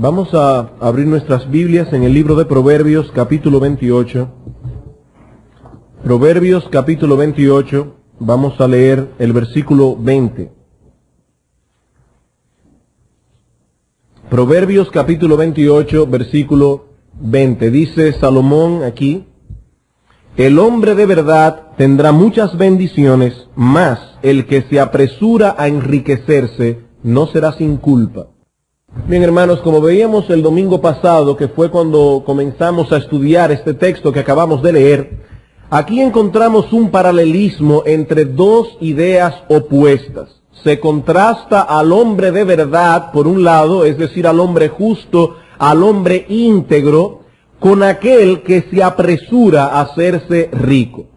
Vamos a abrir nuestras Biblias en el libro de Proverbios, capítulo 28. Proverbios, capítulo 28, vamos a leer el versículo 20. Proverbios, capítulo 28, versículo 20. Dice Salomón aquí: el hombre de verdad tendrá muchas bendiciones, mas el que se apresura a enriquecerse no será sin culpa. Bien, hermanos, como veíamos el domingo pasado, que fue cuando comenzamos a estudiar este texto que acabamos de leer, aquí encontramos un paralelismo entre dos ideas opuestas. Se contrasta al hombre de verdad, por un lado, es decir, al hombre justo, al hombre íntegro, con aquel que se apresura a hacerse rico.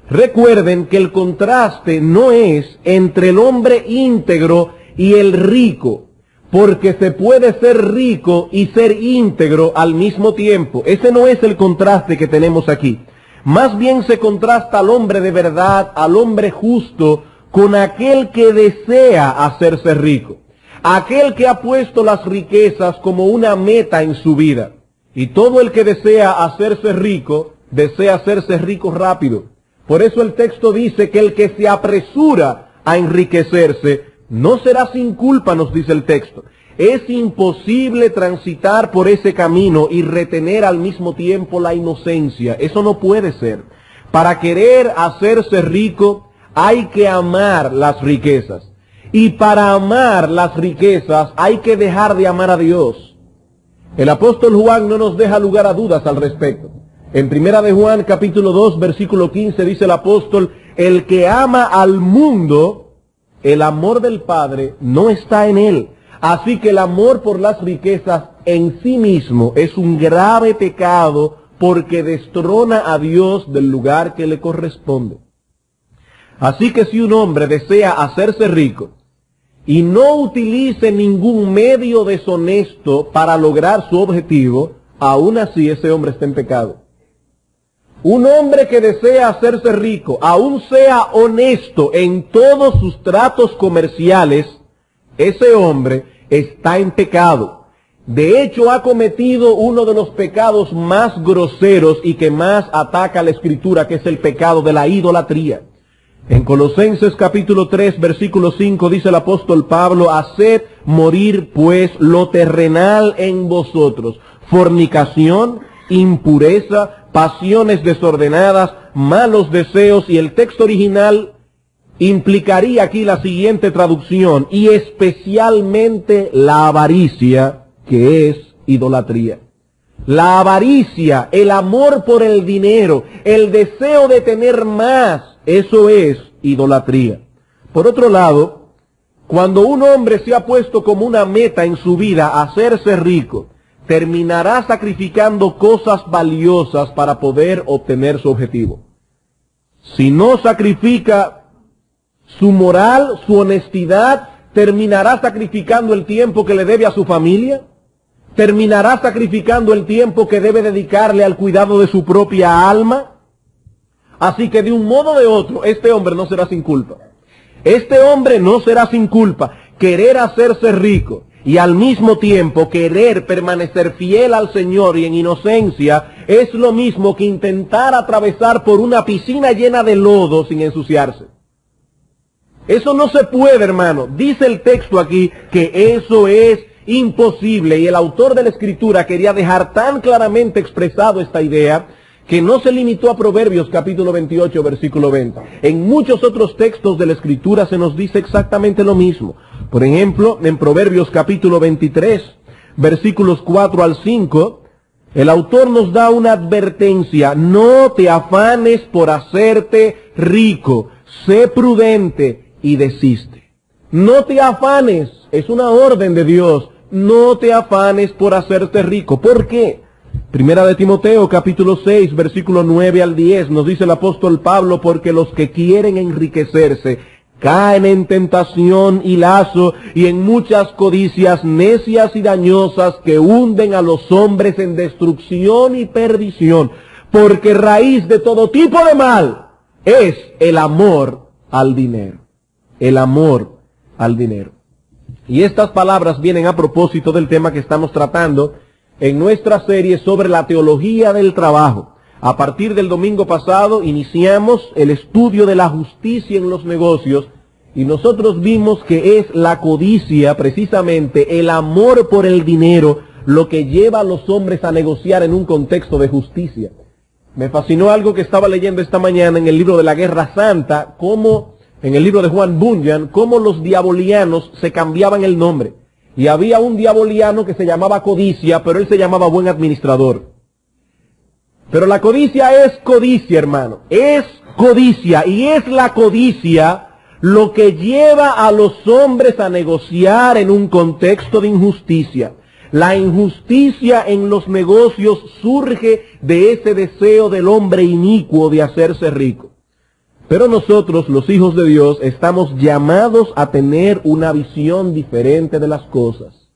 Recuerden que el contraste no es entre el hombre íntegro y el rico, porque se puede ser rico y ser íntegro al mismo tiempo. Ese no es el contraste que tenemos aquí. Más bien se contrasta al hombre de verdad, al hombre justo, con aquel que desea hacerse rico. Aquel que ha puesto las riquezas como una meta en su vida. Y todo el que desea hacerse rico rápido. Por eso el texto dice que el que se apresura a enriquecerse no será sin culpa, nos dice el texto. Es imposible transitar por ese camino y retener al mismo tiempo la inocencia. Eso no puede ser. Para querer hacerse rico hay que amar las riquezas. Y para amar las riquezas hay que dejar de amar a Dios. El apóstol Juan no nos deja lugar a dudas al respecto. En primera de Juan, capítulo 2, versículo 15, dice el apóstol: el que ama al mundo, el amor del Padre no está en él. Así que el amor por las riquezas en sí mismo es un grave pecado, porque destrona a Dios del lugar que le corresponde. Así que si un hombre desea hacerse rico y no utilice ningún medio deshonesto para lograr su objetivo, aún así ese hombre está en pecado. Un hombre que desea hacerse rico, aún sea honesto en todos sus tratos comerciales, ese hombre está en pecado. De hecho, ha cometido uno de los pecados más groseros y que más ataca la Escritura, que es el pecado de la idolatría. En Colosenses capítulo 3, versículo 5, dice el apóstol Pablo: haced morir pues lo terrenal en vosotros: fornicación, impureza, pasiones desordenadas, malos deseos. Y el texto original implicaría aquí la siguiente traducción: y especialmente la avaricia, que es idolatría. La avaricia, el amor por el dinero, el deseo de tener más, eso es idolatría. Por otro lado, cuando un hombre se ha puesto como una meta en su vida hacerse rico, terminará sacrificando cosas valiosas para poder obtener su objetivo. Si no sacrifica su moral, su honestidad, terminará sacrificando el tiempo que le debe a su familia, terminará sacrificando el tiempo que debe dedicarle al cuidado de su propia alma. Así que de un modo o de otro, este hombre no será sin culpa. Este hombre no será sin culpa. Querer hacerse rico y al mismo tiempo querer permanecer fiel al Señor y en inocencia es lo mismo que intentar atravesar por una piscina llena de lodo sin ensuciarse. Eso no se puede, hermano. Dice el texto aquí que eso es imposible, y el autor de la Escritura quería dejar tan claramente expresado esta idea que no se limitó a Proverbios capítulo 28, versículo 20. En muchos otros textos de la Escritura se nos dice exactamente lo mismo. Por ejemplo, en Proverbios capítulo 23, versículos 4 al 5, el autor nos da una advertencia: no te afanes por hacerte rico, sé prudente y desiste. No te afanes, es una orden de Dios. No te afanes por hacerte rico. ¿Por qué? Primera de Timoteo, capítulo 6, versículo 9 al 10, nos dice el apóstol Pablo: porque los que quieren enriquecerse caen en tentación y lazo, y en muchas codicias necias y dañosas que hunden a los hombres en destrucción y perdición. Porque raíz de todo tipo de mal es el amor al dinero. El amor al dinero. Y estas palabras vienen a propósito del tema que estamos tratando en nuestra serie sobre la teología del trabajo. A partir del domingo pasado iniciamos el estudio de la justicia en los negocios y nosotros vimos que es la codicia, precisamente el amor por el dinero, lo que lleva a los hombres a negociar en un contexto de justicia. Me fascinó algo que estaba leyendo esta mañana en el libro de la Guerra Santa, como en el libro de Juan Bunyan, cómo los diabolianos se cambiaban el nombre. Y había un diaboliano que se llamaba Codicia, pero él se llamaba Buen Administrador. Pero la codicia es codicia, hermano. Es codicia. Y es la codicia lo que lleva a los hombres a negociar en un contexto de injusticia. La injusticia en los negocios surge de ese deseo del hombre inicuo de hacerse rico. Pero nosotros, los hijos de Dios, estamos llamados a tener una visión diferente de las cosas.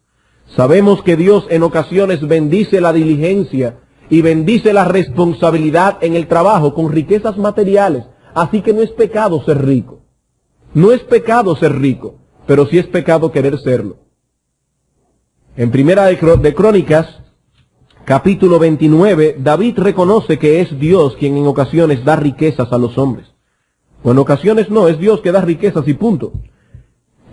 Sabemos que Dios en ocasiones bendice la diligencia y bendice la responsabilidad en el trabajo con riquezas materiales. Así que no es pecado ser rico. No es pecado ser rico, pero sí es pecado querer serlo. En Primera de Crónicas, capítulo 29, David reconoce que es Dios quien en ocasiones da riquezas a los hombres. O en ocasiones no, es Dios que da riquezas y punto.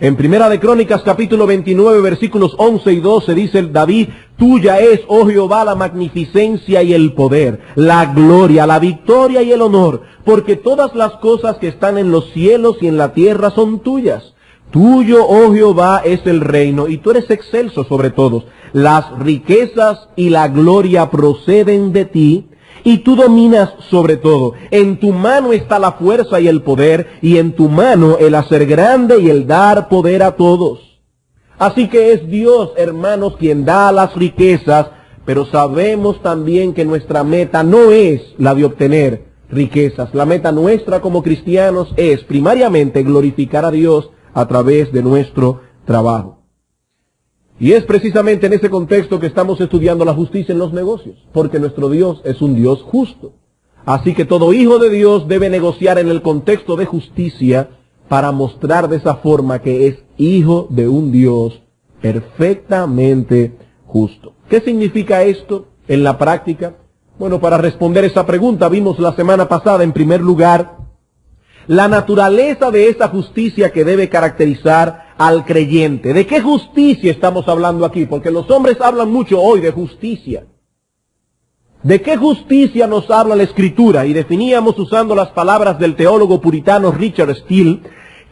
En Primera de Crónicas, capítulo 29, versículos 11 y 12, dice David: tuya es, oh Jehová, la magnificencia y el poder, la gloria, la victoria y el honor, porque todas las cosas que están en los cielos y en la tierra son tuyas. Tuyo, oh Jehová, es el reino, y tú eres excelso sobre todos. Las riquezas y la gloria proceden de ti, y tú dominas sobre todo. En tu mano está la fuerza y el poder, y en tu mano el hacer grande y el dar poder a todos. Así que es Dios, hermanos, quien da las riquezas, pero sabemos también que nuestra meta no es la de obtener riquezas. La meta nuestra como cristianos es primariamente glorificar a Dios a través de nuestro trabajo. Y es precisamente en ese contexto que estamos estudiando la justicia en los negocios, porque nuestro Dios es un Dios justo. Así que todo hijo de Dios debe negociar en el contexto de justicia para mostrar de esa forma que es hijo de un Dios perfectamente justo. ¿Qué significa esto en la práctica? Bueno, para responder esa pregunta vimos la semana pasada, en primer lugar, la naturaleza de esa justicia que debe caracterizar al creyente. ¿De qué justicia estamos hablando aquí? Porque los hombres hablan mucho hoy de justicia. ¿De qué justicia nos habla la Escritura? Y definíamos usando las palabras del teólogo puritano Richard Steele,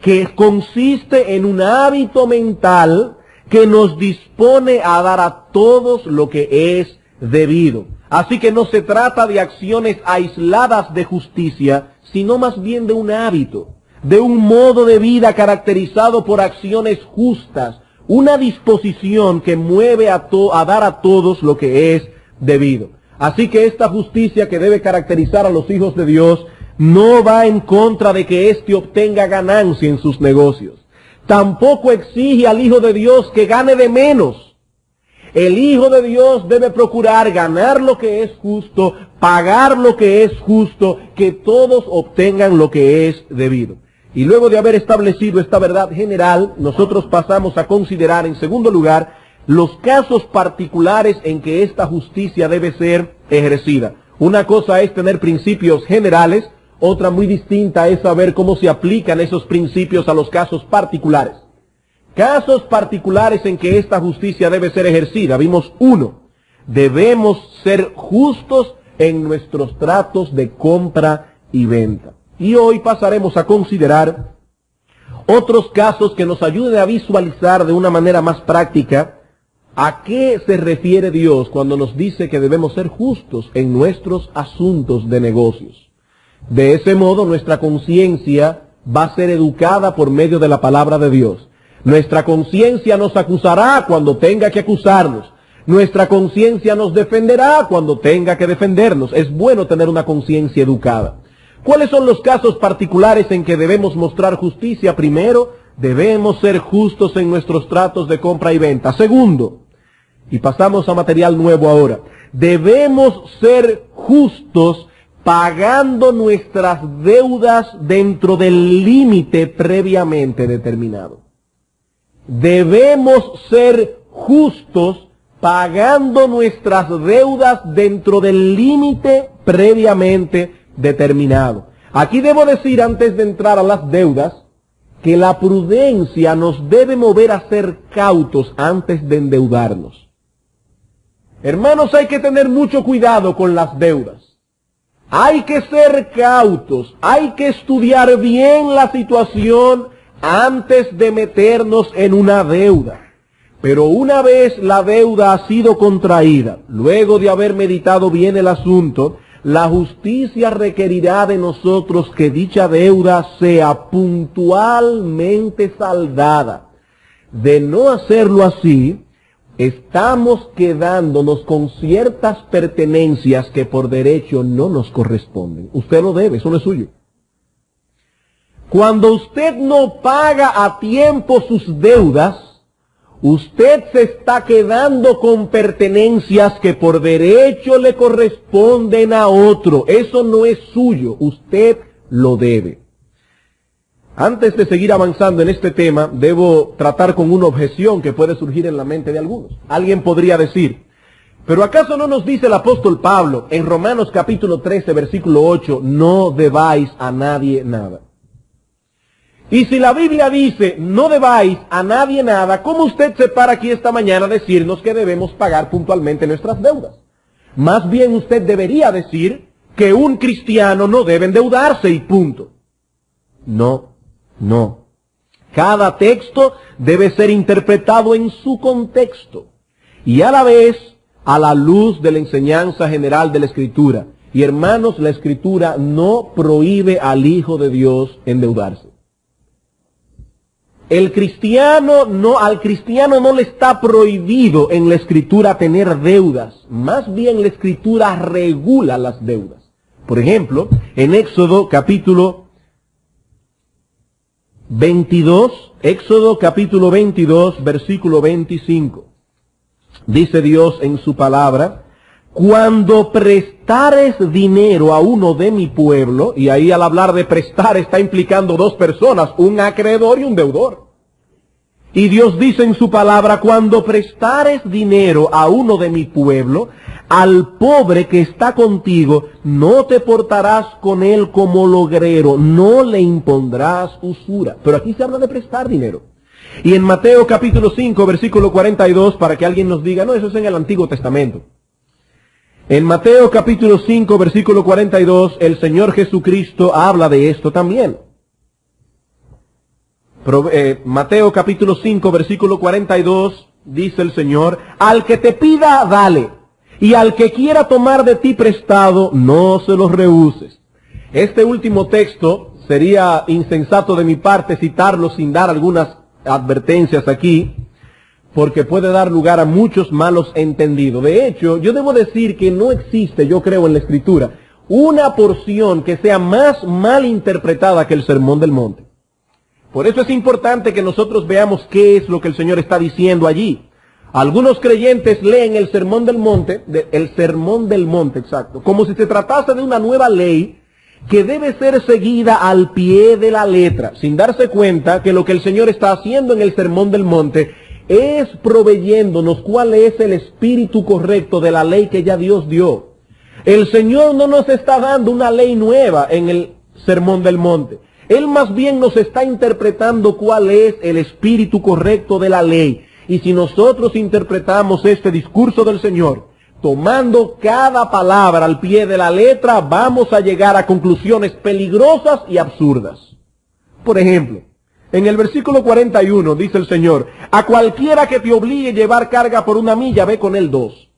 que consiste en un hábito mental que nos dispone a dar a todos lo que es debido. Así que no se trata de acciones aisladas de justicia, sino más bien de un hábito, de un modo de vida caracterizado por acciones justas, una disposición que mueve a dar a todos lo que es debido. Así que esta justicia que debe caracterizar a los hijos de Dios no va en contra de que éste obtenga ganancia en sus negocios. Tampoco exige al hijo de Dios que gane de menos. El hijo de Dios debe procurar ganar lo que es justo, pagar lo que es justo, que todos obtengan lo que es debido. Y luego de haber establecido esta verdad general, nosotros pasamos a considerar en segundo lugar los casos particulares en que esta justicia debe ser ejercida. Una cosa es tener principios generales, otra muy distinta es saber cómo se aplican esos principios a los casos particulares. Casos particulares en que esta justicia debe ser ejercida. Vimos uno, debemos ser justos en nuestros tratos de compra y venta. Y hoy pasaremos a considerar otros casos que nos ayuden a visualizar de una manera más práctica a qué se refiere Dios cuando nos dice que debemos ser justos en nuestros asuntos de negocios. De ese modo nuestra conciencia va a ser educada por medio de la palabra de Dios. Nuestra conciencia nos acusará cuando tenga que acusarnos. Nuestra conciencia nos defenderá cuando tenga que defendernos. Es bueno tener una conciencia educada. ¿Cuáles son los casos particulares en que debemos mostrar justicia? Primero, debemos ser justos en nuestros tratos de compra y venta. Segundo, y pasamos a material nuevo ahora, debemos ser justos pagando nuestras deudas dentro del límite previamente determinado. debemos ser justos pagando nuestras deudas dentro del límite previamente determinado. Aquí debo decir, antes de entrar a las deudas, que la prudencia nos debe mover a ser cautos antes de endeudarnos. Hermanos, hay que tener mucho cuidado con las deudas. Hay que ser cautos, hay que estudiar bien la situación antes de meternos en una deuda. Pero una vez la deuda ha sido contraída, luego de haber meditado bien el asunto, la justicia requerirá de nosotros que dicha deuda sea puntualmente saldada. De no hacerlo así, estamos quedándonos con ciertas pertenencias que por derecho no nos corresponden. Usted lo debe, eso no es suyo. Cuando usted no paga a tiempo sus deudas, usted se está quedando con pertenencias que por derecho le corresponden a otro. Eso no es suyo, usted lo debe. Antes de seguir avanzando en este tema, debo tratar con una objeción que puede surgir en la mente de algunos. Alguien podría decir, ¿pero acaso no nos dice el apóstol Pablo en Romanos capítulo 13, versículo 8, no debáis a nadie nada? Y si la Biblia dice, no debáis a nadie nada, ¿cómo usted se para aquí esta mañana a decirnos que debemos pagar puntualmente nuestras deudas? Más bien usted debería decir que un cristiano no debe endeudarse y punto. No. Cada texto debe ser interpretado en su contexto y a la vez a la luz de la enseñanza general de la Escritura. Y hermanos, la Escritura no prohíbe al Hijo de Dios endeudarse. Al cristiano no le está prohibido en la Escritura tener deudas. Más bien la Escritura regula las deudas. Por ejemplo, en Éxodo capítulo 22, versículo 25. Dice Dios en su palabra, cuando prestares dinero a uno de mi pueblo, y ahí al hablar de prestar está implicando dos personas, un acreedor y un deudor. Y Dios dice en su palabra, cuando prestares dinero a uno de mi pueblo, al pobre que está contigo, no te portarás con él como logrero, no le impondrás usura. Pero aquí se habla de prestar dinero. Y en Mateo capítulo 5, versículo 42, para que alguien nos diga, no, eso es en el Antiguo Testamento. En Mateo capítulo 5, versículo 42, el Señor Jesucristo habla de esto también. Mateo capítulo 5, versículo 42, dice el Señor, al que te pida, dale, y al que quiera tomar de ti prestado, no se lo rehuses. Este último texto sería insensato de mi parte citarlo sin dar algunas advertencias aquí, porque puede dar lugar a muchos malos entendidos. De hecho, yo debo decir que no existe, yo creo en la Escritura, una porción que sea más mal interpretada que el Sermón del Monte. Por eso es importante que nosotros veamos qué es lo que el Señor está diciendo allí. Algunos creyentes leen el Sermón del Monte, exacto, como si se tratase de una nueva ley que debe ser seguida al pie de la letra, sin darse cuenta que lo que el Señor está haciendo en el Sermón del Monte es proveyéndonos cuál es el espíritu correcto de la ley que ya Dios dio. El Señor no nos está dando una ley nueva en el Sermón del Monte. Él más bien nos está interpretando cuál es el espíritu correcto de la ley. Y si nosotros interpretamos este discurso del Señor, tomando cada palabra al pie de la letra, vamos a llegar a conclusiones peligrosas y absurdas. Por ejemplo, en el versículo 41 dice el Señor, a cualquiera que te obligue a llevar carga por 1 milla, ve con él 2.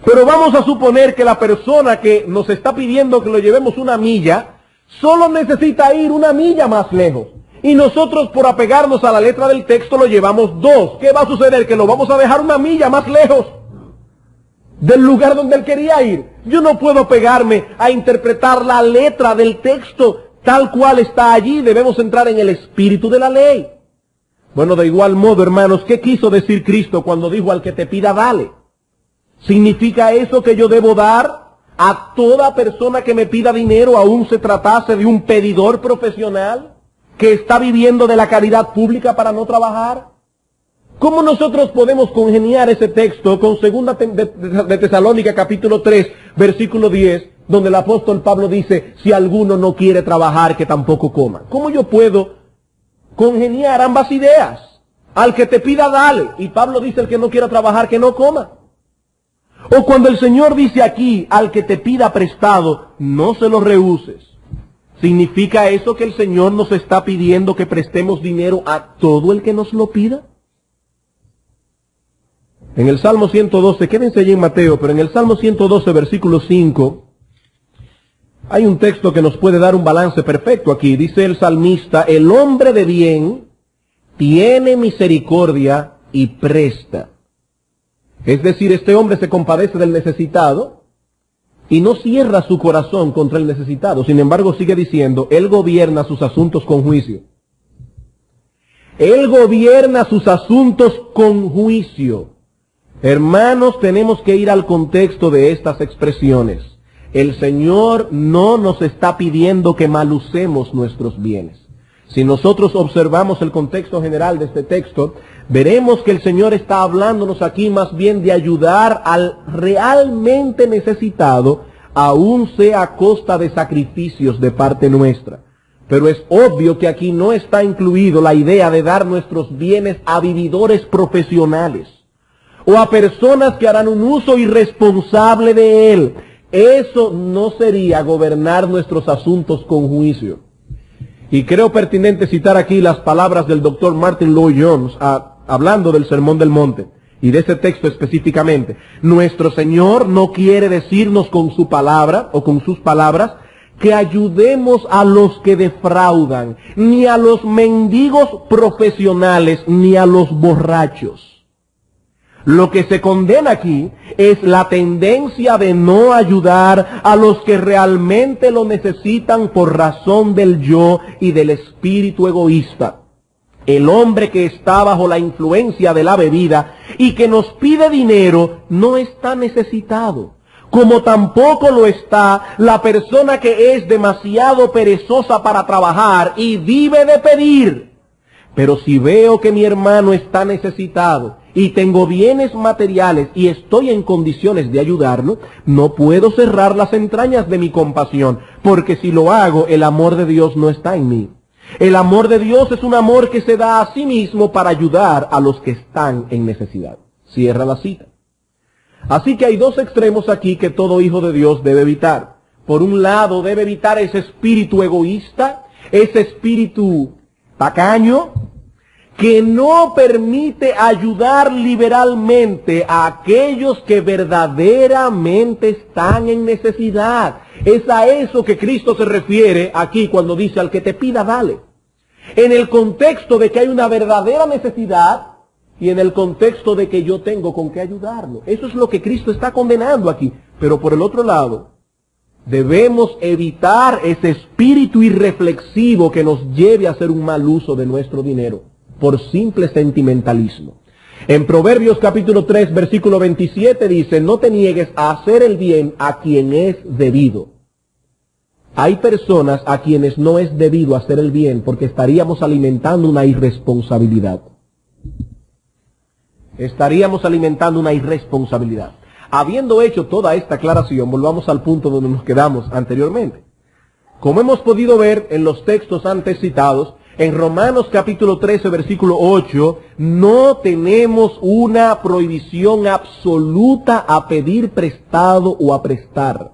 Pero vamos a suponer que la persona que nos está pidiendo que lo llevemos 1 milla, solo necesita ir 1 milla más lejos. Y nosotros, por apegarnos a la letra del texto, lo llevamos 2. ¿Qué va a suceder? Que lo vamos a dejar 1 milla más lejos del lugar donde él quería ir. Yo no puedo pegarme a interpretar la letra del texto tal cual está allí. Debemos entrar en el espíritu de la ley. Bueno, de igual modo, hermanos, ¿qué quiso decir Cristo cuando dijo al que te pida, dale? ¿Significa eso que yo debo dar a toda persona que me pida dinero, aun se tratase de un pedidor profesional? que está viviendo de la caridad pública para no trabajar? ¿Cómo nosotros podemos congeniar ese texto con segunda de Tesalónica capítulo 3, versículo 10, donde el apóstol Pablo dice, si alguno no quiere trabajar, que tampoco coma? ¿Cómo yo puedo congeniar ambas ideas? Al que te pida, dale. Y Pablo dice, el que no quiera trabajar, que no coma. O cuando el Señor dice aquí, al que te pida prestado, no se lo rehuses. ¿Significa eso que el Señor nos está pidiendo que prestemos dinero a todo el que nos lo pida? En el Salmo 112, quédense allí en Mateo, pero en el Salmo 112, versículo 5, hay un texto que nos puede dar un balance perfecto aquí. Dice el salmista, el hombre de bien tiene misericordia y presta. Es decir, este hombre se compadece del necesitado y no cierra su corazón contra el necesitado. Sin embargo, sigue diciendo, él gobierna sus asuntos con juicio. Él gobierna sus asuntos con juicio. Hermanos, tenemos que ir al contexto de estas expresiones. El Señor no nos está pidiendo que malusemos nuestros bienes. Si nosotros observamos el contexto general de este texto, veremos que el Señor está hablándonos aquí más bien de ayudar al realmente necesitado, aun sea a costa de sacrificios de parte nuestra. Pero es obvio que aquí no está incluido la idea de dar nuestros bienes a vividores profesionales o a personas que harán un uso irresponsable de él. Eso no sería gobernar nuestros asuntos con juicio. Y creo pertinente citar aquí las palabras del doctor Martin Lloyd-Jones hablando del Sermón del Monte y de ese texto específicamente. Nuestro Señor no quiere decirnos con su palabra o con sus palabras que ayudemos a los que defraudan, ni a los mendigos profesionales, ni a los borrachos. Lo que se condena aquí es la tendencia de no ayudar a los que realmente lo necesitan por razón del yo y del espíritu egoísta. El hombre que está bajo la influencia de la bebida y que nos pide dinero no está necesitado, como tampoco lo está la persona que es demasiado perezosa para trabajar y vive de pedir. Pero si veo que mi hermano está necesitado y tengo bienes materiales y estoy en condiciones de ayudarlo, no puedo cerrar las entrañas de mi compasión, porque si lo hago, el amor de Dios no está en mí. El amor de Dios es un amor que se da a sí mismo para ayudar a los que están en necesidad. Cierra la cita. Así que hay dos extremos aquí que todo hijo de Dios debe evitar. Por un lado, debe evitar ese espíritu egoísta, ese espíritu tacaño, que no permite ayudar liberalmente a aquellos que verdaderamente están en necesidad. Es a eso que Cristo se refiere aquí cuando dice al que te pida, dale. En el contexto de que hay una verdadera necesidad y en el contexto de que yo tengo con qué ayudarlo. Eso es lo que Cristo está condenando aquí. Pero por el otro lado, debemos evitar ese espíritu irreflexivo que nos lleve a hacer un mal uso de nuestro dinero por simple sentimentalismo. En Proverbios capítulo 3, versículo 27 dice, no te niegues a hacer el bien a quien es debido. Hay personas a quienes no es debido hacer el bien porque estaríamos alimentando una irresponsabilidad. Estaríamos alimentando una irresponsabilidad. Habiendo hecho toda esta aclaración, volvamos al punto donde nos quedamos anteriormente. Como hemos podido ver en los textos antes citados, en Romanos capítulo 13, versículo 8, no tenemos una prohibición absoluta a pedir prestado o a prestar.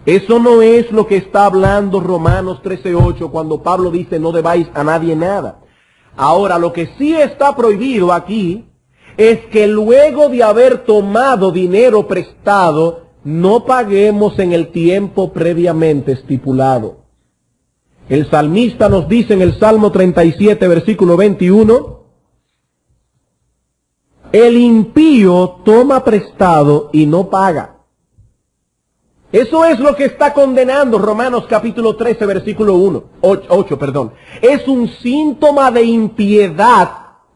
Eso no es lo que está hablando Romanos 13, 8, cuando Pablo dice no debáis a nadie nada. Ahora, lo que sí está prohibido aquí es que luego de haber tomado dinero prestado, no paguemos en el tiempo previamente estipulado. El salmista nos dice en el Salmo 37, versículo 21, el impío toma prestado y no paga. Eso es lo que está condenando Romanos capítulo 13, versículo 8. Es un síntoma de impiedad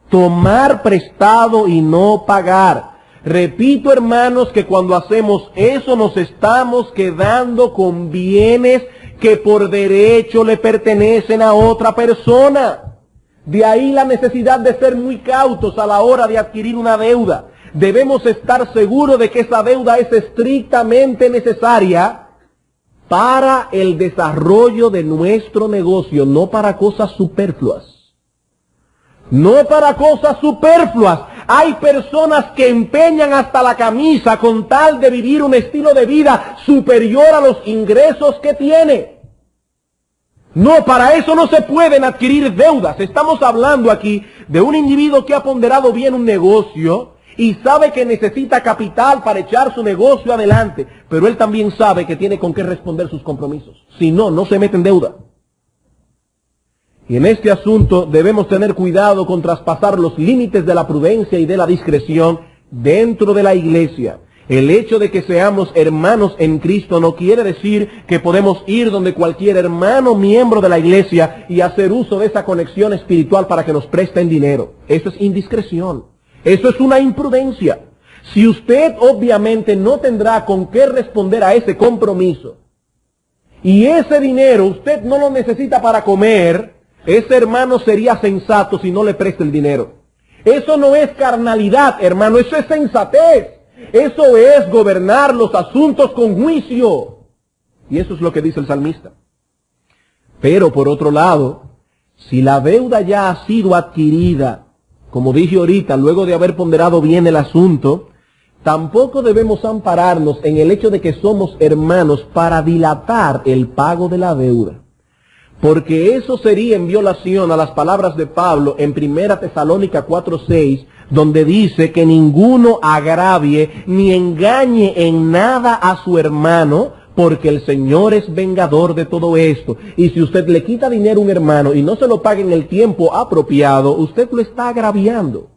tomar prestado y no pagar. Repito, hermanos, que cuando hacemos eso nos estamos quedando con bienes que por derecho le pertenecen a otra persona. De ahí la necesidad de ser muy cautos a la hora de adquirir una deuda. Debemos estar seguros de que esa deuda es estrictamente necesaria para el desarrollo de nuestro negocio, no para cosas superfluas. No para cosas superfluas. Hay personas que empeñan hasta la camisa con tal de vivir un estilo de vida superior a los ingresos que tiene. No, para eso no se pueden adquirir deudas. Estamos hablando aquí de un individuo que ha ponderado bien un negocio y sabe que necesita capital para echar su negocio adelante, pero él también sabe que tiene con qué responder sus compromisos. Si no, no se mete en deuda. Y en este asunto debemos tener cuidado con traspasar los límites de la prudencia y de la discreción dentro de la iglesia. El hecho de que seamos hermanos en Cristo no quiere decir que podemos ir donde cualquier hermano miembro de la iglesia y hacer uso de esa conexión espiritual para que nos presten dinero. Eso es indiscreción. Eso es una imprudencia. Si usted obviamente no tendrá con qué responder a ese compromiso y ese dinero usted no lo necesita para comer, ese hermano sería sensato si no le presta el dinero. Eso no es carnalidad, hermano, eso es sensatez. Eso es gobernar los asuntos con juicio. Y eso es lo que dice el salmista. Pero por otro lado, si la deuda ya ha sido adquirida, como dije ahorita, luego de haber ponderado bien el asunto, tampoco debemos ampararnos en el hecho de que somos hermanos para dilatar el pago de la deuda. Porque eso sería en violación a las palabras de Pablo en 1 Tesalónica 4:6, donde dice que ninguno agravie ni engañe en nada a su hermano, porque el Señor es vengador de todo esto. Y si usted le quita dinero a un hermano y no se lo paga en el tiempo apropiado, usted lo está agraviando.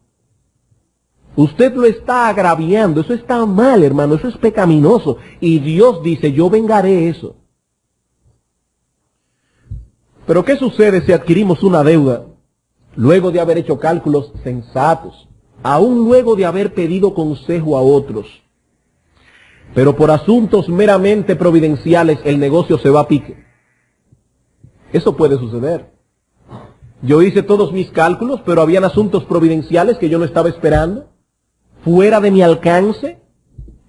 Usted lo está agraviando. Eso está mal, hermano. Eso es pecaminoso. Y Dios dice, yo vengaré eso. Pero ¿qué sucede si adquirimos una deuda luego de haber hecho cálculos sensatos, aún luego de haber pedido consejo a otros? Pero por asuntos meramente providenciales el negocio se va a pique. Eso puede suceder. Yo hice todos mis cálculos, pero habían asuntos providenciales que yo no estaba esperando, fuera de mi alcance,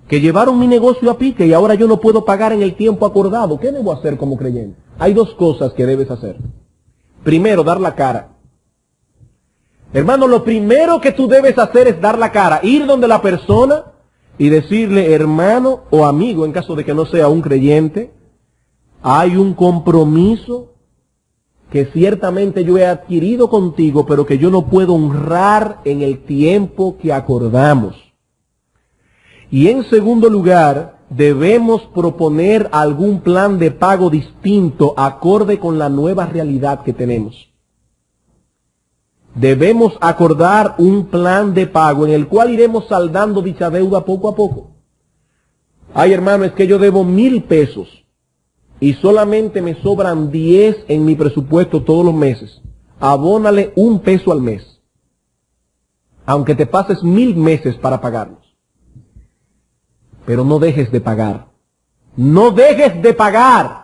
que llevaron mi negocio a pique y ahora yo no puedo pagar en el tiempo acordado. ¿Qué debo hacer como creyente? Hay dos cosas que debes hacer. Primero, dar la cara. Hermano, lo primero que tú debes hacer es dar la cara. Ir donde la persona y decirle, hermano o amigo, en caso de que no sea un creyente, hay un compromiso que ciertamente yo he adquirido contigo, pero que yo no puedo honrar en el tiempo que acordamos. Y en segundo lugar, debemos proponer algún plan de pago distinto acorde con la nueva realidad que tenemos. Debemos acordar un plan de pago en el cual iremos saldando dicha deuda poco a poco. Ay, hermano, es que yo debo 1,000 pesos y solamente me sobran 10 en mi presupuesto todos los meses. Abónale 1 peso al mes, aunque te pases 1,000 meses para pagarlos. Pero no dejes de pagar. No dejes de pagar.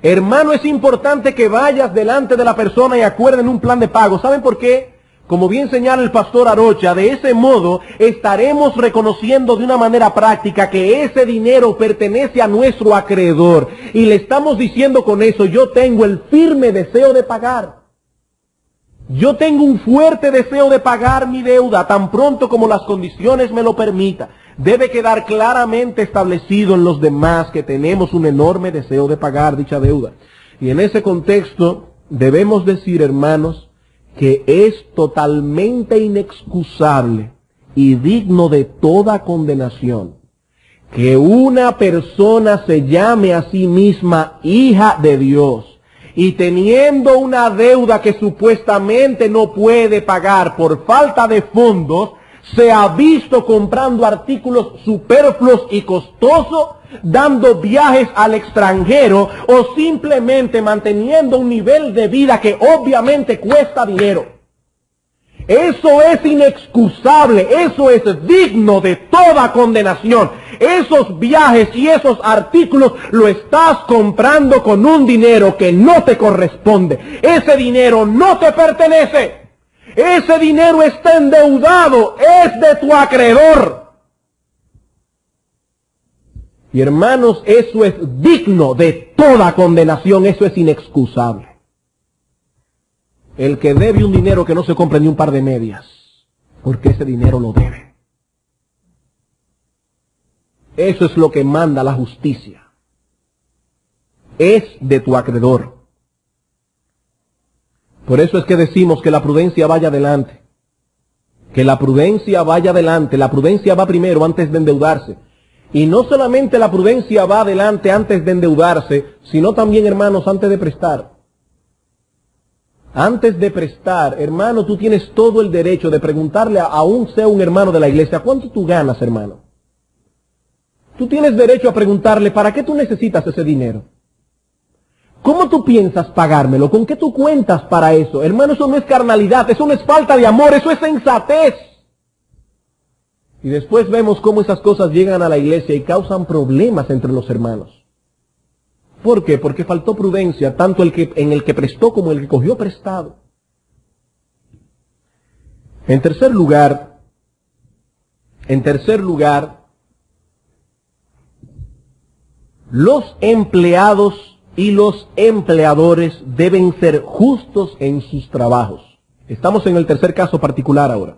Hermano, es importante que vayas delante de la persona y acuerden un plan de pago. ¿Saben por qué? Como bien señala el pastor Arocha, de ese modo estaremos reconociendo de una manera práctica que ese dinero pertenece a nuestro acreedor. Y le estamos diciendo con eso, yo tengo el firme deseo de pagar. Yo tengo un fuerte deseo de pagar mi deuda tan pronto como las condiciones me lo permitan. Debe quedar claramente establecido en los demás que tenemos un enorme deseo de pagar dicha deuda. Y en ese contexto debemos decir, hermanos, que es totalmente inexcusable y digno de toda condenación que una persona se llame a sí misma hija de Dios y teniendo una deuda que supuestamente no puede pagar por falta de fondos, se ha visto comprando artículos superfluos y costosos, dando viajes al extranjero o simplemente manteniendo un nivel de vida que obviamente cuesta dinero. Eso es inexcusable, eso es digno de toda condenación. Esos viajes y esos artículos lo estás comprando con un dinero que no te corresponde. Ese dinero no te pertenece. Ese dinero está endeudado, es de tu acreedor. Y hermanos, eso es digno de toda condenación, eso es inexcusable. El que debe un dinero que no se compre ni un par de medias, porque ese dinero lo debe. Eso es lo que manda la justicia. Es de tu acreedor. Por eso es que decimos que la prudencia vaya adelante. Que la prudencia vaya adelante. La prudencia va primero antes de endeudarse. Y no solamente la prudencia va adelante antes de endeudarse, sino también, hermanos, antes de prestar. Antes de prestar, hermano, tú tienes todo el derecho de preguntarle aún sea un hermano de la iglesia, ¿cuánto tú ganas, hermano? Tú tienes derecho a preguntarle, ¿para qué tú necesitas ese dinero? ¿Cómo tú piensas pagármelo? ¿Con qué tú cuentas para eso? Hermano, eso no es carnalidad, eso no es falta de amor, eso es sensatez. Y después vemos cómo esas cosas llegan a la iglesia y causan problemas entre los hermanos. ¿Por qué? Porque faltó prudencia, tanto en el que prestó como el que cogió prestado. En tercer lugar, los empleados y los empleadores deben ser justos en sus trabajos. Estamos en el tercer caso particular ahora.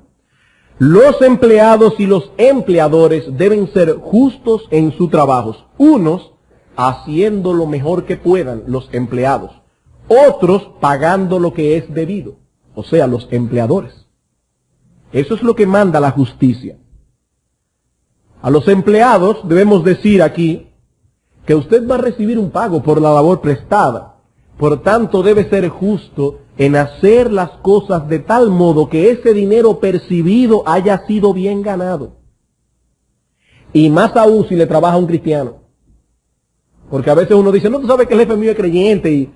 Los empleados y los empleadores deben ser justos en sus trabajos. Unos haciendo lo mejor que puedan, los empleados. Otros pagando lo que es debido, o sea, los empleadores. Eso es lo que manda la justicia. A los empleados debemos decir aquí que usted va a recibir un pago por la labor prestada. Por tanto, debe ser justo en hacer las cosas de tal modo que ese dinero percibido haya sido bien ganado. Y más aún si le trabaja a un cristiano. Porque a veces uno dice, no, tú sabes que el jefe mío es creyente. Y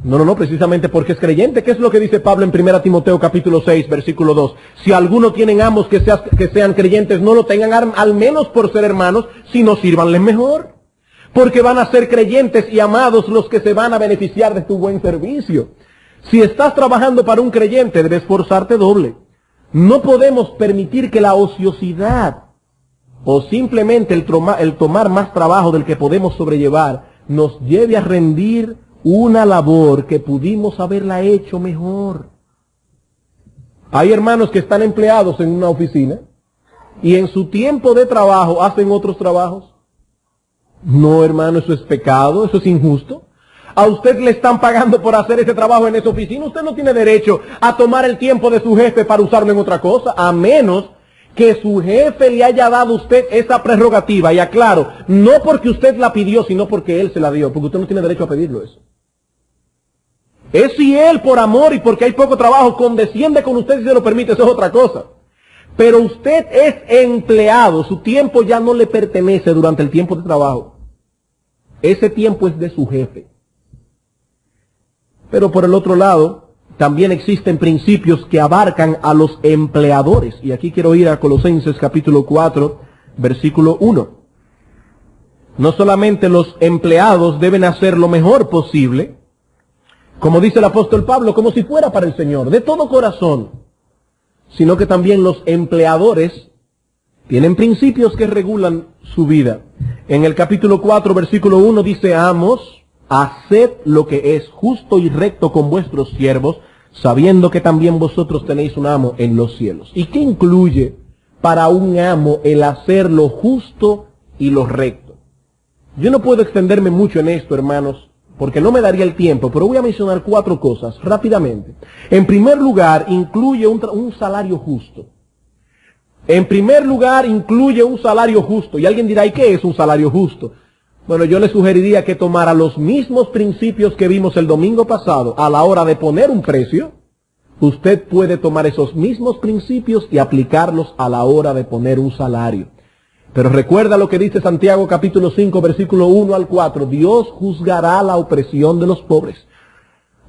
no, precisamente porque es creyente. ¿Qué es lo que dice Pablo en 1 Timoteo capítulo 6, versículo 2? Si algunos tienen amos que sean creyentes, no lo tengan al menos por ser hermanos, sino sírvanles mejor. Porque van a ser creyentes y amados los que se van a beneficiar de tu buen servicio. Si estás trabajando para un creyente, debes esforzarte doble. No podemos permitir que la ociosidad o simplemente el tomar más trabajo del que podemos sobrellevar nos lleve a rendir una labor que pudimos haberla hecho mejor. Hay hermanos que están empleados en una oficina y en su tiempo de trabajo hacen otros trabajos. No, hermano, eso es pecado, eso es injusto. A usted le están pagando por hacer ese trabajo en esa oficina. Usted no tiene derecho a tomar el tiempo de su jefe para usarlo en otra cosa, a menos que su jefe le haya dado a usted esa prerrogativa. Y aclaro, no porque usted la pidió, sino porque él se la dio, porque usted no tiene derecho a pedirlo eso. Es si él por amor y porque hay poco trabajo condesciende con usted si se lo permite, eso es otra cosa. Pero usted es empleado, su tiempo ya no le pertenece durante el tiempo de trabajo. Ese tiempo es de su jefe. Pero por el otro lado, también existen principios que abarcan a los empleadores. Y aquí quiero ir a Colosenses capítulo 4, versículo 1. No solamente los empleados deben hacer lo mejor posible, como dice el apóstol Pablo, como si fuera para el Señor, de todo corazón, sino que también los empleadores tienen principios que regulan su vida. En el capítulo 4, versículo 1 dice, amos, haced lo que es justo y recto con vuestros siervos, sabiendo que también vosotros tenéis un amo en los cielos. ¿Y qué incluye para un amo el hacer lo justo y lo recto? Yo no puedo extenderme mucho en esto, hermanos, porque no me daría el tiempo, pero voy a mencionar 4 cosas rápidamente. En primer lugar, incluye un salario justo. En primer lugar, incluye un salario justo. Y alguien dirá, ¿y qué es un salario justo? Bueno, yo le sugeriría que tomara los mismos principios que vimos el domingo pasado a la hora de poner un precio. Usted puede tomar esos mismos principios y aplicarlos a la hora de poner un salario. Pero recuerda lo que dice Santiago capítulo 5, versículo 1 al 4. Dios juzgará la opresión de los pobres.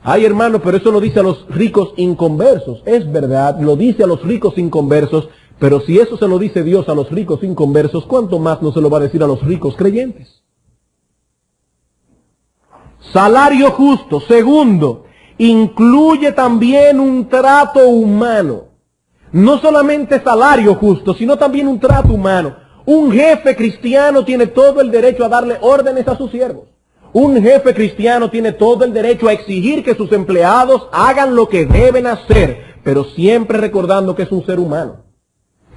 Ay, hermano, pero eso lo dice a los ricos inconversos. Es verdad, lo dice a los ricos inconversos, pero si eso se lo dice Dios a los ricos inconversos, ¿cuánto más no se lo va a decir a los ricos creyentes? Salario justo. Segundo, incluye también un trato humano. No solamente salario justo, sino también un trato humano. Un jefe cristiano tiene todo el derecho a darle órdenes a sus siervos. Un jefe cristiano tiene todo el derecho a exigir que sus empleados hagan lo que deben hacer, pero siempre recordando que es un ser humano.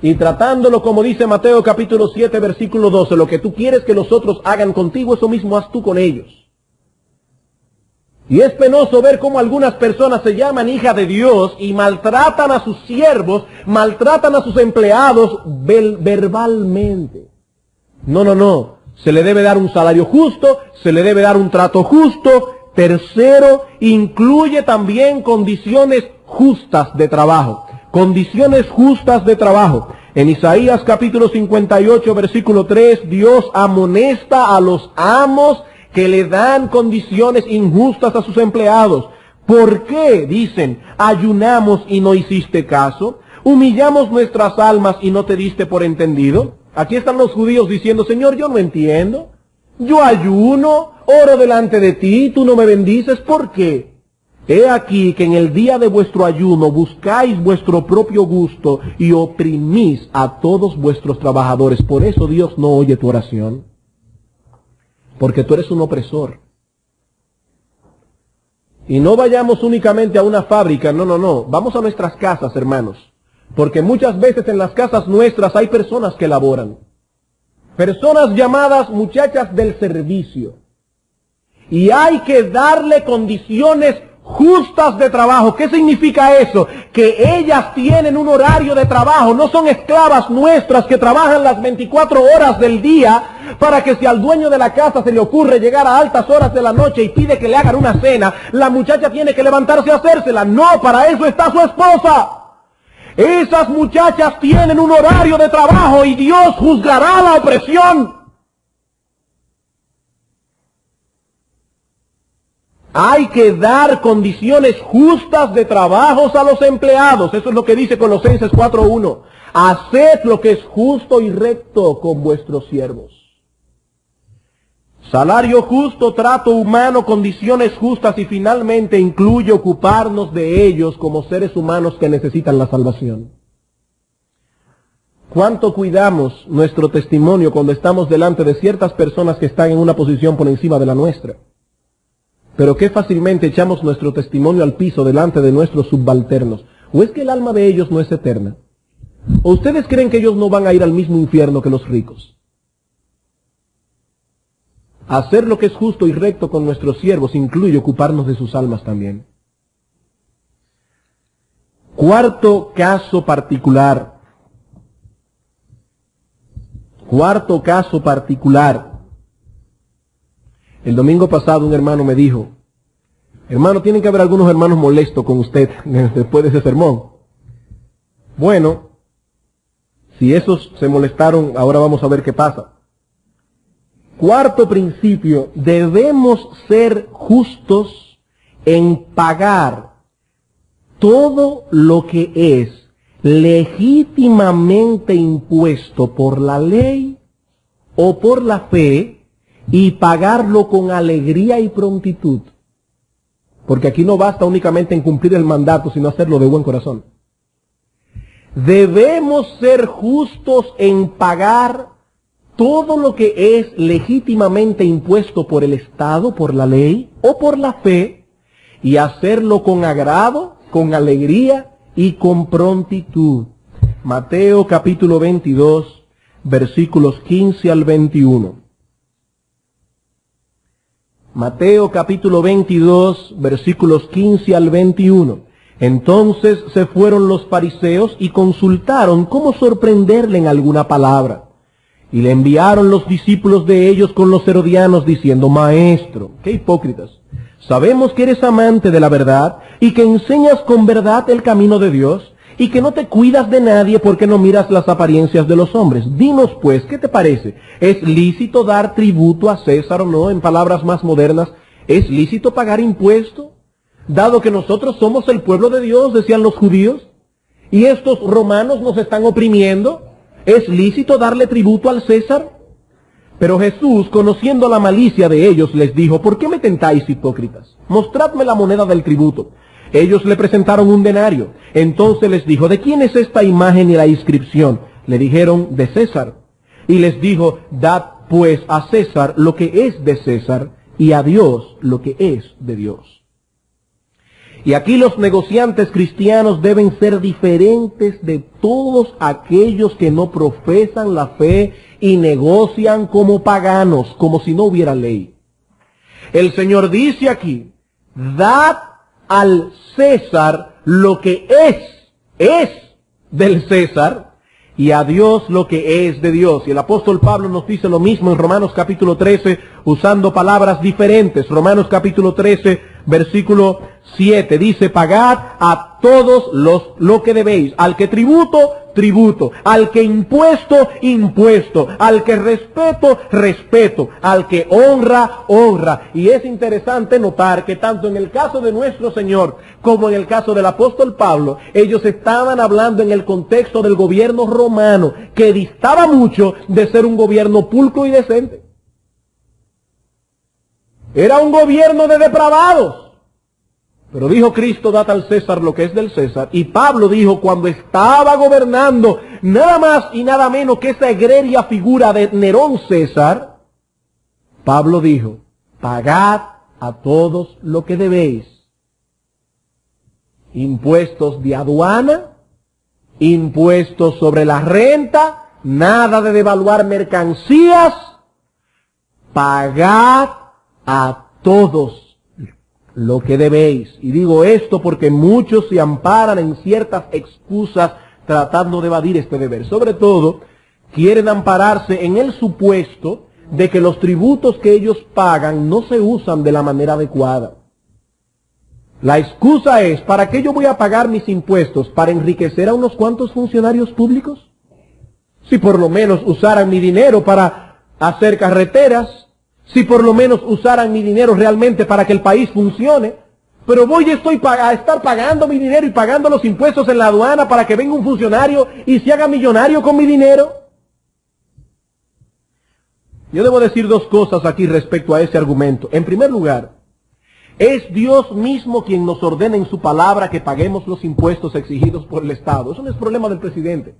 Y tratándolo como dice Mateo capítulo 7, versículo 12, lo que tú quieres que los otros hagan contigo, eso mismo haz tú con ellos. Y es penoso ver cómo algunas personas se llaman hijas de Dios y maltratan a sus siervos, maltratan a sus empleados verbalmente. No. Se le debe dar un salario justo, se le debe dar un trato justo. Tercero, incluye también condiciones justas de trabajo. Condiciones justas de trabajo. En Isaías capítulo 58, versículo 3, Dios amonesta a los amos que le dan condiciones injustas a sus empleados. ¿Por qué? Dicen, ayunamos y no hiciste caso, humillamos nuestras almas y no te diste por entendido. Aquí están los judíos diciendo, Señor, yo no entiendo, yo ayuno, oro delante de ti, tú no me bendices, ¿por qué? He aquí que en el día de vuestro ayuno buscáis vuestro propio gusto y oprimís a todos vuestros trabajadores. Por eso Dios no oye tu oración. Porque tú eres un opresor. Y no vayamos únicamente a una fábrica, no. Vamos a nuestras casas, hermanos. Porque muchas veces en las casas nuestras hay personas que laboran. Personas llamadas muchachas del servicio. Y hay que darle condiciones justas de trabajo. ¿Qué significa eso? Que ellas tienen un horario de trabajo, no son esclavas nuestras que trabajan las 24 horas del día para que si al dueño de la casa se le ocurre llegar a altas horas de la noche y pide que le hagan una cena, la muchacha tiene que levantarse a hacérsela. No, para eso está su esposa. Esas muchachas tienen un horario de trabajo y Dios juzgará la opresión. Hay que dar condiciones justas de trabajos a los empleados. Eso es lo que dice Colosenses 4:1. Haced lo que es justo y recto con vuestros siervos. Salario justo, trato humano, condiciones justas y finalmente incluye ocuparnos de ellos como seres humanos que necesitan la salvación. ¿Cuánto cuidamos nuestro testimonio cuando estamos delante de ciertas personas que están en una posición por encima de la nuestra? Pero qué fácilmente echamos nuestro testimonio al piso delante de nuestros subalternos. ¿O es que el alma de ellos no es eterna? ¿O ustedes creen que ellos no van a ir al mismo infierno que los ricos? Hacer lo que es justo y recto con nuestros siervos incluye ocuparnos de sus almas también. Cuarto caso particular. El domingo pasado un hermano me dijo, hermano, tienen que haber algunos hermanos molestos con usted después de ese sermón. Bueno, si esos se molestaron, ahora vamos a ver qué pasa. Cuarto principio, debemos ser justos en pagar todo lo que es legítimamente impuesto por la ley o por la fe, y pagarlo con alegría y prontitud. Porque aquí no basta únicamente en cumplir el mandato, sino hacerlo de buen corazón. Debemos ser justos en pagar todo lo que es legítimamente impuesto por el Estado, por la ley o por la fe, y hacerlo con agrado, con alegría y con prontitud. Mateo capítulo 22, versículos 15 al 21. Mateo capítulo 22, versículos 15 al 21. Entonces se fueron los fariseos y consultaron cómo sorprenderle en alguna palabra. Y le enviaron los discípulos de ellos con los herodianos diciendo, Maestro, qué hipócritas, sabemos que eres amante de la verdad y que enseñas con verdad el camino de Dios y que no te cuidas de nadie porque no miras las apariencias de los hombres. Dinos pues, ¿qué te parece? ¿Es lícito dar tributo a César o no? En palabras más modernas, ¿es lícito pagar impuesto? dado que nosotros somos el pueblo de Dios, decían los judíos, y estos romanos nos están oprimiendo, ¿es lícito darle tributo al César? Pero Jesús, conociendo la malicia de ellos, les dijo, ¿por qué me tentáis, hipócritas? Mostradme la moneda del tributo. Ellos le presentaron un denario. Entonces les dijo, ¿de quién es esta imagen y la inscripción? Le dijeron, de César. Y les dijo, dad pues a César lo que es de César, y a Dios lo que es de Dios. Y aquí los negociantes cristianos deben ser diferentes de todos aquellos que no profesan la fe y negocian como paganos, como si no hubiera ley. El Señor dice aquí, dad al César lo que es del César, y a Dios lo que es de Dios. Y el apóstol Pablo nos dice lo mismo en Romanos capítulo 13, usando palabras diferentes. Romanos capítulo 13, versículo 7, dice, pagad a todos lo que debéis. Al que tributo, tributo. Al que impuesto, impuesto. Al que respeto, respeto. Al que honra, honra. Y es interesante notar que tanto en el caso de nuestro Señor como en el caso del apóstol Pablo, ellos estaban hablando en el contexto del gobierno romano, que distaba mucho de ser un gobierno pulcro y decente. Era un gobierno de depravados. Pero dijo Cristo, dad al César lo que es del César. Y Pablo dijo, cuando estaba gobernando nada más y nada menos que esa egregia figura de Nerón César, Pablo dijo, pagad a todos lo que debéis. Impuestos de aduana, impuestos sobre la renta, nada de devaluar mercancías, pagad a todos lo que debéis. Y digo esto porque muchos se amparan en ciertas excusas tratando de evadir este deber. Sobre todo, quieren ampararse en el supuesto de que los tributos que ellos pagan no se usan de la manera adecuada. La excusa es, ¿para qué yo voy a pagar mis impuestos? ¿Para enriquecer a unos cuantos funcionarios públicos? Si por lo menos usaran mi dinero para hacer carreteras, si por lo menos usaran mi dinero realmente para que el país funcione, pero estoy a estar pagando mi dinero y pagando los impuestos en la aduana para que venga un funcionario y se haga millonario con mi dinero. Yo debo decir dos cosas aquí respecto a ese argumento. En primer lugar, es Dios mismo quien nos ordena en su palabra que paguemos los impuestos exigidos por el Estado. Eso no es problema del presidente.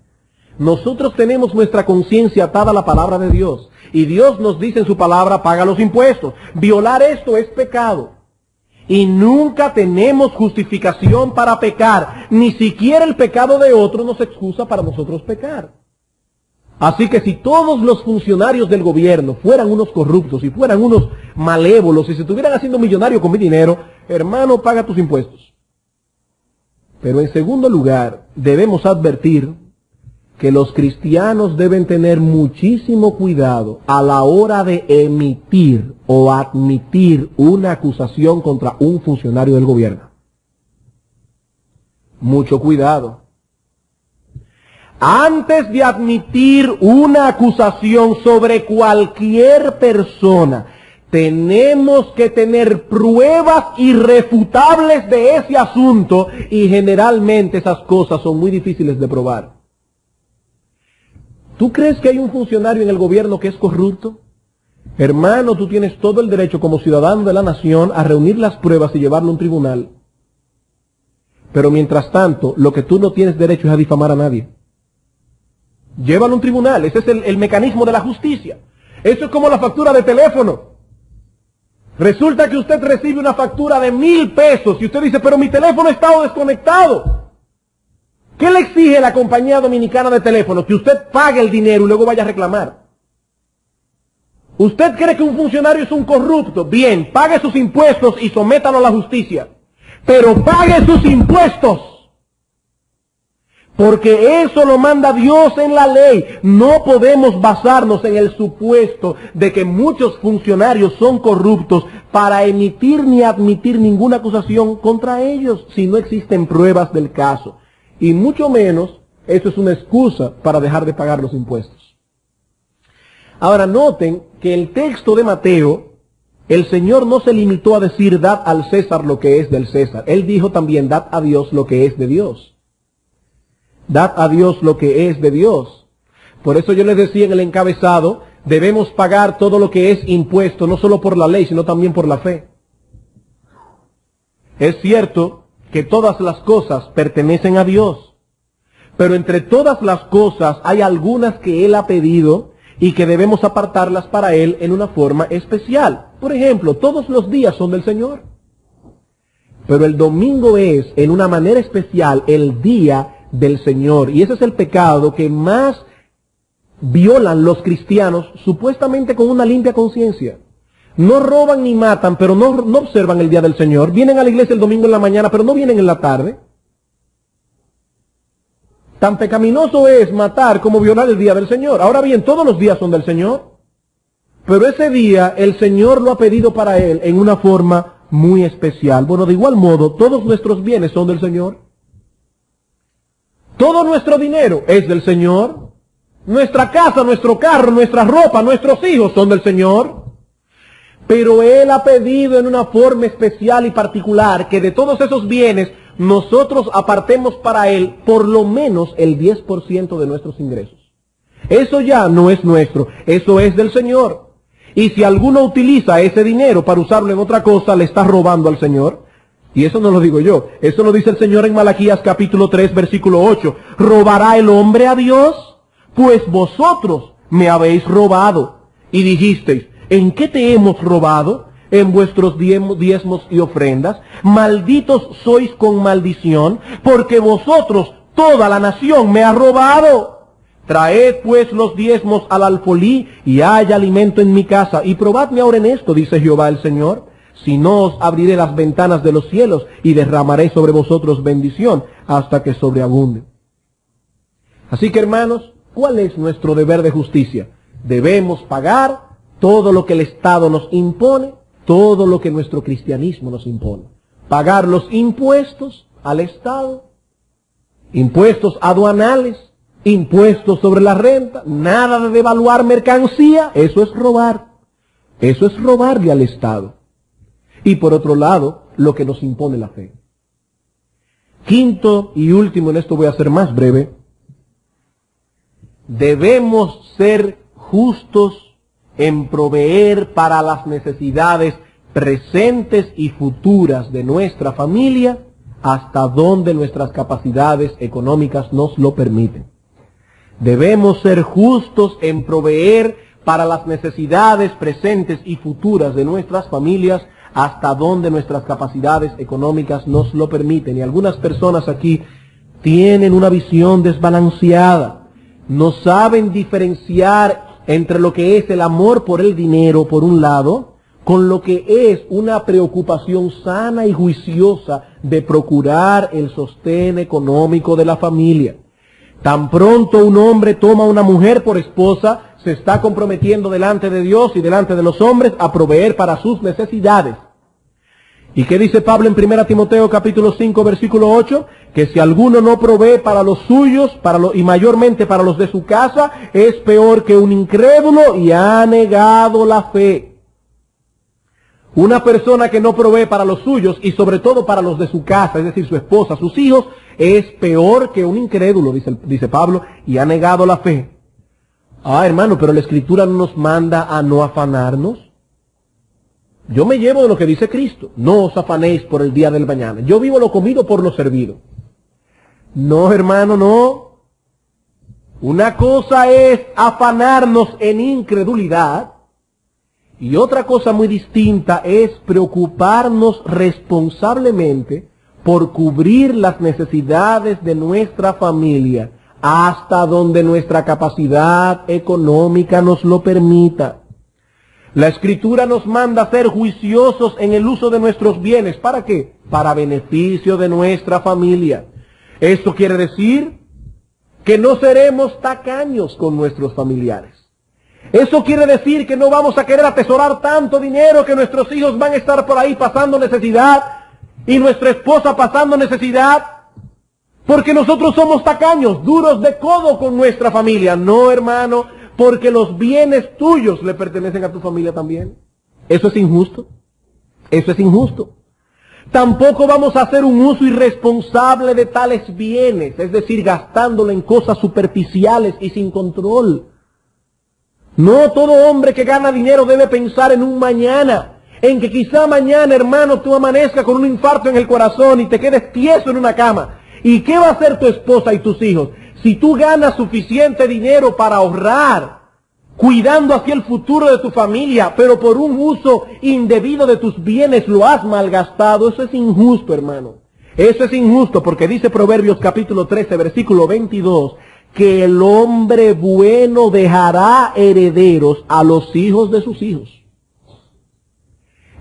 Nosotros tenemos nuestra conciencia atada a la palabra de Dios. Y Dios nos dice en su palabra, paga los impuestos. Violar esto es pecado. Y nunca tenemos justificación para pecar. Ni siquiera el pecado de otro nos excusa para nosotros pecar. Así que si todos los funcionarios del gobierno fueran unos corruptos y fueran unos malévolos y se estuvieran haciendo millonarios con mi dinero, hermano, paga tus impuestos. Pero en segundo lugar, debemos advertir que los cristianos deben tener muchísimo cuidado a la hora de emitir o admitir una acusación contra un funcionario del gobierno. Mucho cuidado. Antes de admitir una acusación sobre cualquier persona, tenemos que tener pruebas irrefutables de ese asunto y generalmente esas cosas son muy difíciles de probar. ¿Tú crees que hay un funcionario en el gobierno que es corrupto? Hermano, tú tienes todo el derecho como ciudadano de la nación a reunir las pruebas y llevarlo a un tribunal. Pero mientras tanto, lo que tú no tienes derecho es a difamar a nadie. Llévalo a un tribunal, ese es el mecanismo de la justicia. Eso es como la factura de teléfono. Resulta que usted recibe una factura de 1,000 pesos y usted dice, pero mi teléfono ha estado desconectado. ¿Qué le exige la compañía dominicana de teléfono? Que usted pague el dinero y luego vaya a reclamar. ¿Usted cree que un funcionario es un corrupto? Bien, pague sus impuestos y sométalo a la justicia. Pero pague sus impuestos. Porque eso lo manda Dios en la ley. No podemos basarnos en el supuesto de que muchos funcionarios son corruptos para emitir ni admitir ninguna acusación contra ellos si no existen pruebas del caso. Y mucho menos, eso es una excusa para dejar de pagar los impuestos. Ahora noten que el texto de Mateo el Señor no se limitó a decir, dad al César lo que es del César. Él dijo también, dad a Dios lo que es de Dios. Dad a Dios lo que es de Dios. Por eso yo les decía en el encabezado, debemos pagar todo lo que es impuesto, no solo por la ley, sino también por la fe. Es cierto que todas las cosas pertenecen a Dios, pero entre todas las cosas hay algunas que Él ha pedido y que debemos apartarlas para Él en una forma especial. Por ejemplo, todos los días son del Señor, pero el domingo es en una manera especial el día del Señor, y ese es el pecado que más violan los cristianos, supuestamente con una limpia conciencia. No roban ni matan, pero no observan el día del Señor. Vienen a la iglesia el domingo en la mañana, pero no vienen en la tarde. Tan pecaminoso es matar como violar el día del Señor. Ahora bien, todos los días son del Señor, pero ese día el Señor lo ha pedido para Él en una forma muy especial. Bueno, de igual modo, todos nuestros bienes son del Señor. Todo nuestro dinero es del Señor. Nuestra casa, nuestro carro, nuestra ropa, nuestros hijos son del Señor. Pero Él ha pedido en una forma especial y particular que de todos esos bienes nosotros apartemos para Él por lo menos el 10% de nuestros ingresos. Eso ya no es nuestro, eso es del Señor. Y si alguno utiliza ese dinero para usarlo en otra cosa, le está robando al Señor. Y eso no lo digo yo, eso lo dice el Señor en Malaquías capítulo 3, versículo 8. ¿Robará el hombre a Dios? Pues vosotros me habéis robado. Y dijisteis, ¿en qué te hemos robado? En vuestros diezmos y ofrendas. Malditos sois con maldición, porque vosotros, toda la nación, me ha robado. Traed pues los diezmos al alfolí, y haya alimento en mi casa. Y probadme ahora en esto, dice Jehová el Señor. Si no, os abriré las ventanas de los cielos y derramaré sobre vosotros bendición hasta que sobreabunde. Así que, hermanos, ¿cuál es nuestro deber de justicia? Debemos pagar todo lo que el Estado nos impone, todo lo que nuestro cristianismo nos impone. Pagar los impuestos al Estado, impuestos aduanales, impuestos sobre la renta, nada de devaluar mercancía, eso es robar. Eso es robarle al Estado. Y por otro lado, lo que nos impone la fe. Quinto y último, en esto voy a ser más breve, debemos ser justos en proveer para las necesidades presentes y futuras de nuestra familia hasta donde nuestras capacidades económicas nos lo permiten. Debemos ser justos en proveer para las necesidades presentes y futuras de nuestras familias hasta donde nuestras capacidades económicas nos lo permiten. Y algunas personas aquí tienen una visión desbalanceada. No saben diferenciar entre lo que es el amor por el dinero, por un lado, con lo que es una preocupación sana y juiciosa de procurar el sostén económico de la familia. Tan pronto un hombre toma a una mujer por esposa, se está comprometiendo delante de Dios y delante de los hombres a proveer para sus necesidades. ¿Y qué dice Pablo en 1 Timoteo capítulo 5 versículo 8? Que si alguno no provee para los suyos, y mayormente para los de su casa, es peor que un incrédulo y ha negado la fe. Una persona que no provee para los suyos y sobre todo para los de su casa, es decir, su esposa, sus hijos, es peor que un incrédulo, dice Pablo, y ha negado la fe. Ah, hermano, pero la Escritura no nos manda a no afanarnos. Yo me llevo de lo que dice Cristo. No os afanéis por el día del mañana. Yo vivo lo comido por lo servido. No, hermano, no. Una cosa es afanarnos en incredulidad y otra cosa muy distinta es preocuparnos responsablemente por cubrir las necesidades de nuestra familia hasta donde nuestra capacidad económica nos lo permita. La Escritura nos manda a ser juiciosos en el uso de nuestros bienes. ¿Para qué? Para beneficio de nuestra familia. Esto quiere decir que no seremos tacaños con nuestros familiares. Eso quiere decir que no vamos a querer atesorar tanto dinero que nuestros hijos van a estar por ahí pasando necesidad y nuestra esposa pasando necesidad porque nosotros somos tacaños, duros de codo con nuestra familia. No, hermano, porque los bienes tuyos le pertenecen a tu familia también. Eso es injusto. Eso es injusto. Tampoco vamos a hacer un uso irresponsable de tales bienes, es decir, gastándolo en cosas superficiales y sin control. No todo hombre que gana dinero debe pensar en un mañana, en que quizá mañana, hermano, tú amanezcas con un infarto en el corazón y te quedes tieso en una cama. ¿Y qué va a hacer tu esposa y tus hijos? Si tú ganas suficiente dinero para ahorrar, cuidando hacia el futuro de tu familia, pero por un uso indebido de tus bienes lo has malgastado, eso es injusto, hermano. Eso es injusto porque dice Proverbios capítulo 13, versículo 22, que el hombre bueno dejará herederos a los hijos de sus hijos.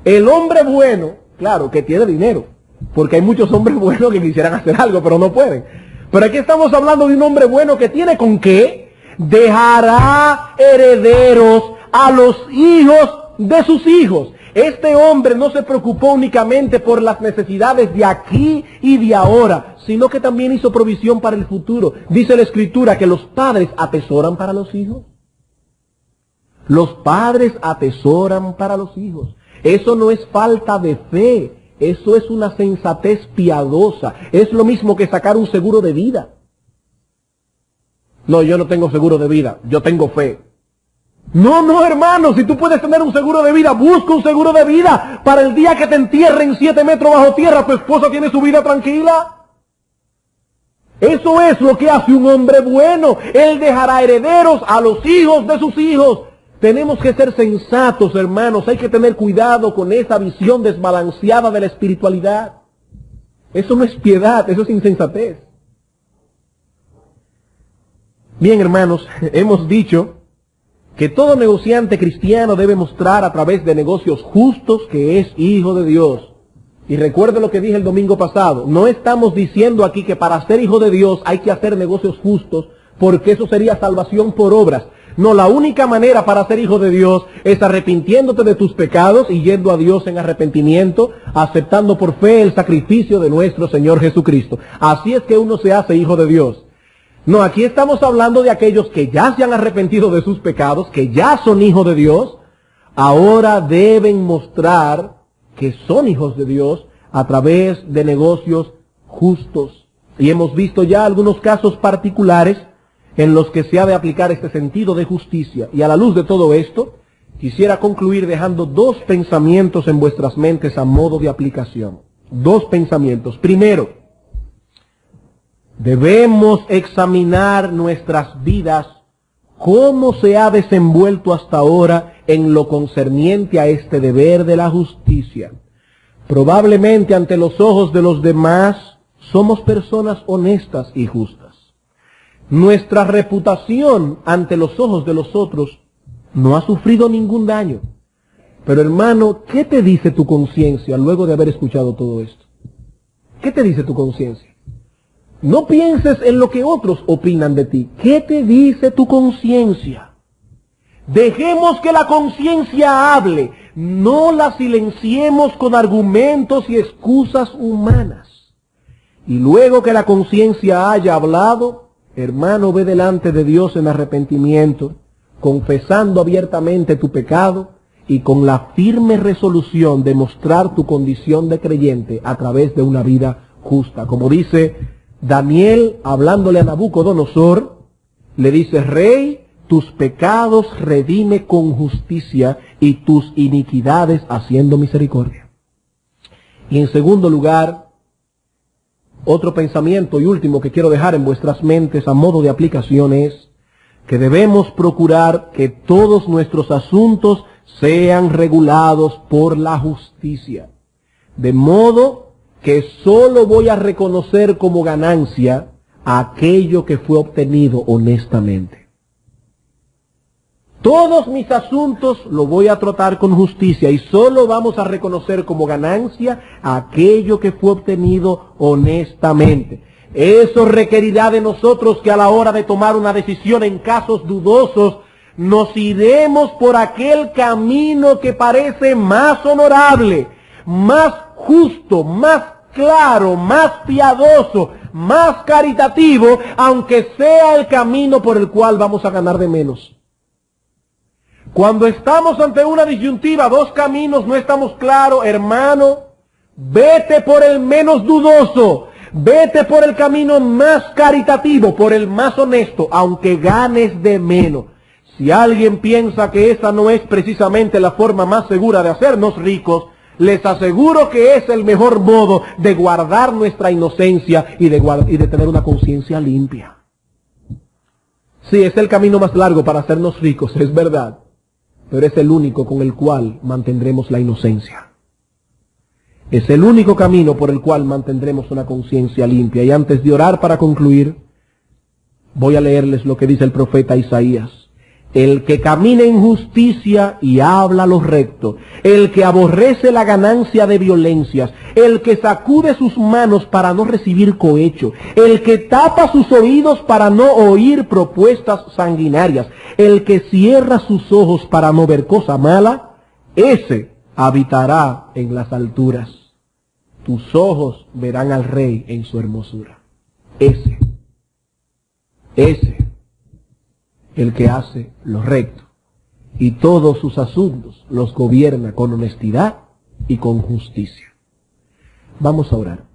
El hombre bueno, claro, que tiene dinero, porque hay muchos hombres buenos que quisieran hacer algo, pero no pueden. Pero aquí estamos hablando de un hombre bueno que tiene con qué. Dejará herederos a los hijos de sus hijos. Este hombre no se preocupó únicamente por las necesidades de aquí y de ahora, sino que también hizo provisión para el futuro. Dice la Escritura que los padres atesoran para los hijos. Los padres atesoran para los hijos. Eso no es falta de fe, eso es una sensatez piadosa. Es lo mismo que sacar un seguro de vida. No, yo no tengo seguro de vida, yo tengo fe. No, hermano, si tú puedes tener un seguro de vida, busca un seguro de vida. Para el día que te entierren 7 metros bajo tierra, tu esposa tiene su vida tranquila. Eso es lo que hace un hombre bueno. Él dejará herederos a los hijos de sus hijos. Tenemos que ser sensatos, hermanos. Hay que tener cuidado con esa visión desbalanceada de la espiritualidad. Eso no es piedad, eso es insensatez. Bien, hermanos, hemos dicho que todo negociante cristiano debe mostrar a través de negocios justos que es hijo de Dios. Y recuerde lo que dije el domingo pasado, no estamos diciendo aquí que para ser hijo de Dios hay que hacer negocios justos, porque eso sería salvación por obras. No, la única manera para ser hijo de Dios es arrepintiéndote de tus pecados y yendo a Dios en arrepentimiento, aceptando por fe el sacrificio de nuestro Señor Jesucristo. Así es que uno se hace hijo de Dios. No, aquí estamos hablando de aquellos que ya se han arrepentido de sus pecados, que ya son hijos de Dios, ahora deben mostrar que son hijos de Dios a través de negocios justos. Y hemos visto ya algunos casos particulares en los que se ha de aplicar este sentido de justicia. Y a la luz de todo esto, quisiera concluir dejando 2 pensamientos en vuestras mentes a modo de aplicación. 2 pensamientos. Primero, debemos examinar nuestras vidas, cómo se ha desenvuelto hasta ahora en lo concerniente a este deber de la justicia. Probablemente ante los ojos de los demás somos personas honestas y justas. Nuestra reputación ante los ojos de los otros no ha sufrido ningún daño. Pero hermano, ¿qué te dice tu conciencia luego de haber escuchado todo esto? ¿Qué te dice tu conciencia? No pienses en lo que otros opinan de ti. ¿Qué te dice tu conciencia? Dejemos que la conciencia hable. No la silenciemos con argumentos y excusas humanas. Y luego que la conciencia haya hablado, hermano, ve delante de Dios en arrepentimiento, confesando abiertamente tu pecado y con la firme resolución de mostrar tu condición de creyente a través de una vida justa. Como dice Daniel, hablándole a Nabucodonosor, le dice: Rey, tus pecados redime con justicia y tus iniquidades haciendo misericordia. Y en segundo lugar, otro pensamiento y último que quiero dejar en vuestras mentes a modo de aplicación es que debemos procurar que todos nuestros asuntos sean regulados por la justicia. De modo que solo voy a reconocer como ganancia aquello que fue obtenido honestamente. Todos mis asuntos los voy a tratar con justicia y solo vamos a reconocer como ganancia aquello que fue obtenido honestamente. Eso requerirá de nosotros que a la hora de tomar una decisión en casos dudosos, nos iremos por aquel camino que parece más honorable, más justo, más claro, más piadoso, más caritativo, aunque sea el camino por el cual vamos a ganar de menos. Cuando estamos ante una disyuntiva, dos caminos, no estamos claros, hermano, vete por el menos dudoso, vete por el camino más caritativo, por el más honesto, aunque ganes de menos. Si alguien piensa que esa no es precisamente la forma más segura de hacernos ricos, les aseguro que es el mejor modo de guardar nuestra inocencia y de tener una conciencia limpia. Sí, es el camino más largo para hacernos ricos, es verdad, pero es el único con el cual mantendremos la inocencia. Es el único camino por el cual mantendremos una conciencia limpia. Y antes de orar para concluir, voy a leerles lo que dice el profeta Isaías. El que camina en justicia y habla lo recto, el que aborrece la ganancia de violencias, el que sacude sus manos para no recibir cohecho, el que tapa sus oídos para no oír propuestas sanguinarias, el que cierra sus ojos para no ver cosa mala, ese habitará en las alturas. Tus ojos verán al Rey en su hermosura. Ese, el que hace lo recto y todos sus asuntos los gobierna con honestidad y con justicia. Vamos a orar.